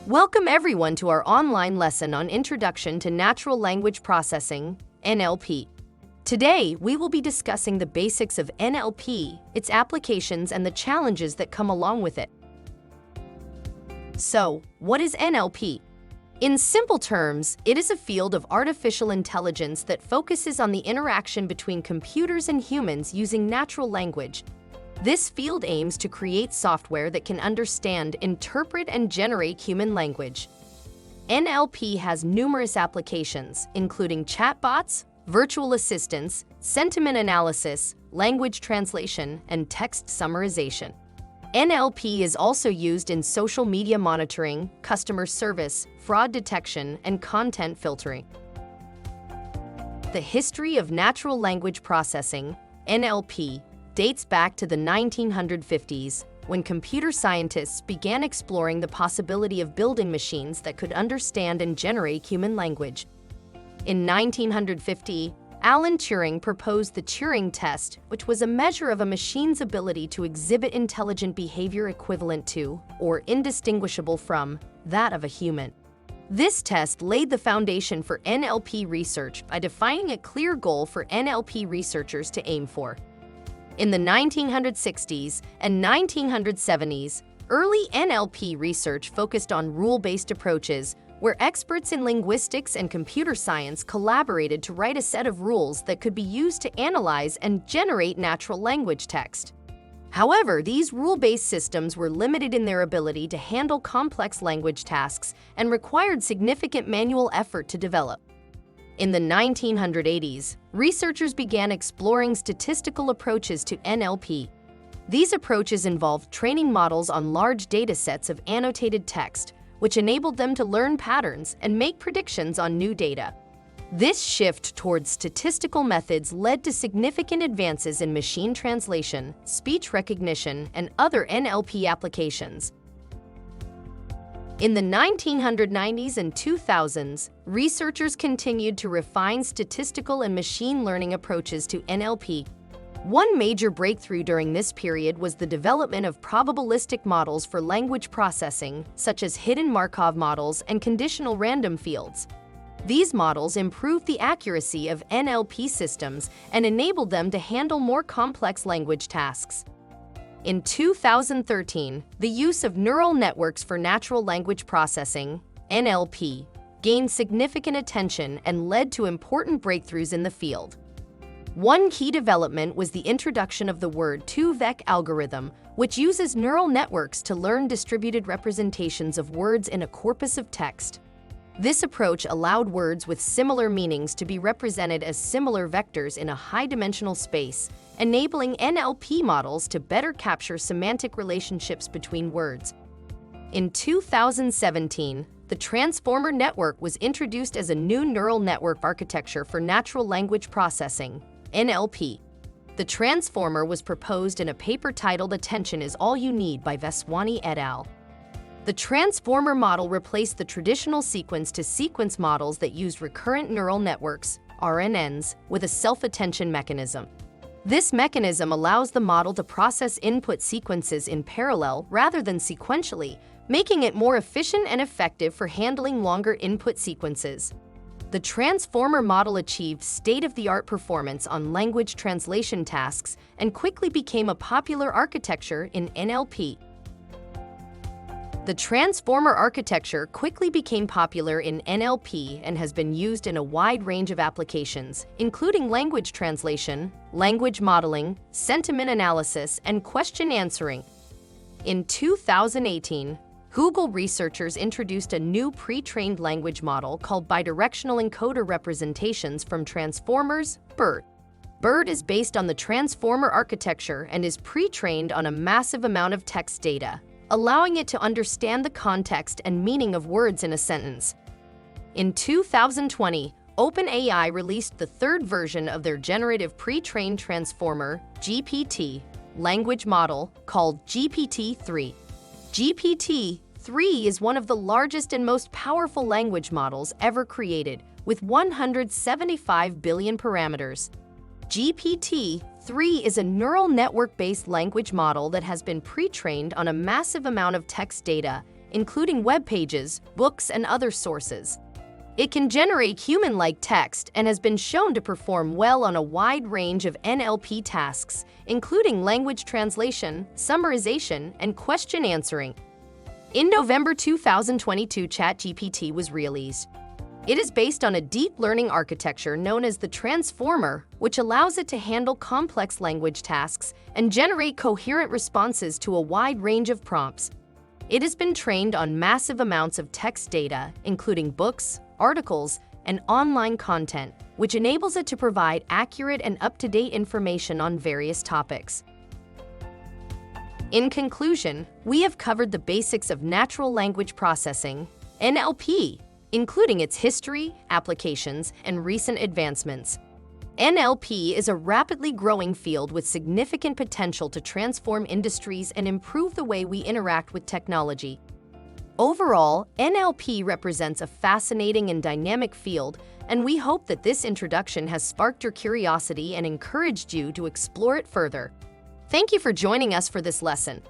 Welcome everyone to our online lesson on Introduction to Natural Language Processing, NLP. Today, we will be discussing the basics of NLP, its applications, and the challenges that come along with it. So, what is NLP? In simple terms, it is a field of artificial intelligence that focuses on the interaction between computers and humans using natural language. This field aims to create software that can understand, interpret, and generate human language. NLP has numerous applications, including chatbots, virtual assistants, sentiment analysis, language translation, and text summarization. NLP is also used in social media monitoring, customer service, fraud detection, and content filtering. The history of natural language processing, NLP, dates back to the 1950s, when computer scientists began exploring the possibility of building machines that could understand and generate human language. In 1950, Alan Turing proposed the Turing test, which was a measure of a machine's ability to exhibit intelligent behavior equivalent to, or indistinguishable from, that of a human. This test laid the foundation for NLP research by defining a clear goal for NLP researchers to aim for. In the 1960s and 1970s, early NLP research focused on rule-based approaches, where experts in linguistics and computer science collaborated to write a set of rules that could be used to analyze and generate natural language text. However, these rule-based systems were limited in their ability to handle complex language tasks and required significant manual effort to develop. In the 1980s, researchers began exploring statistical approaches to NLP. These approaches involved training models on large data sets of annotated text, which enabled them to learn patterns and make predictions on new data. This shift towards statistical methods led to significant advances in machine translation, speech recognition, and other NLP applications. In the 1990s and 2000s, researchers continued to refine statistical and machine learning approaches to NLP. One major breakthrough during this period was the development of probabilistic models for language processing, such as hidden Markov models and conditional random fields. These models improved the accuracy of NLP systems and enabled them to handle more complex language tasks. In 2013, the use of neural networks for natural language processing, NLP, gained significant attention and led to important breakthroughs in the field. One key development was the introduction of the word-to-vec algorithm, which uses neural networks to learn distributed representations of words in a corpus of text. This approach allowed words with similar meanings to be represented as similar vectors in a high-dimensional space, enabling NLP models to better capture semantic relationships between words. In 2017, the Transformer network was introduced as a new neural network architecture for natural language processing, NLP. The Transformer was proposed in a paper titled Attention is All You Need by Vaswani et al. The Transformer model replaced the traditional sequence-to-sequence models that used recurrent neural networks, RNNs, with a self-attention mechanism. This mechanism allows the model to process input sequences in parallel rather than sequentially, making it more efficient and effective for handling longer input sequences. The Transformer model achieved state-of-the-art performance on language translation tasks and quickly became a popular architecture in NLP. The Transformer architecture quickly became popular in NLP and has been used in a wide range of applications, including language translation, language modeling, sentiment analysis, and question answering. In 2018, Google researchers introduced a new pre-trained language model called bidirectional encoder representations from transformers, BERT. BERT is based on the Transformer architecture and is pre-trained on a massive amount of text data, allowing it to understand the context and meaning of words in a sentence. In 2020, OpenAI released the third version of their generative pre-trained transformer, GPT, language model called GPT-3. GPT-3 is one of the largest and most powerful language models ever created, with 175 billion parameters. GPT-3 is a neural network-based language model that has been pre-trained on a massive amount of text data, including web pages, books, and other sources. It can generate human-like text and has been shown to perform well on a wide range of NLP tasks, including language translation, summarization, and question answering. In November 2022, ChatGPT was released. It is based on a deep learning architecture known as the transformer, which allows it to handle complex language tasks and generate coherent responses to a wide range of prompts. It has been trained on massive amounts of text data, including books, articles, and online content, which enables it to provide accurate and up-to-date information on various topics. In conclusion, we have covered the basics of natural language processing, NLP, including its history, applications, and recent advancements. NLP is a rapidly growing field with significant potential to transform industries and improve the way we interact with technology. Overall, NLP represents a fascinating and dynamic field, and we hope that this introduction has sparked your curiosity and encouraged you to explore it further. Thank you for joining us for this lesson.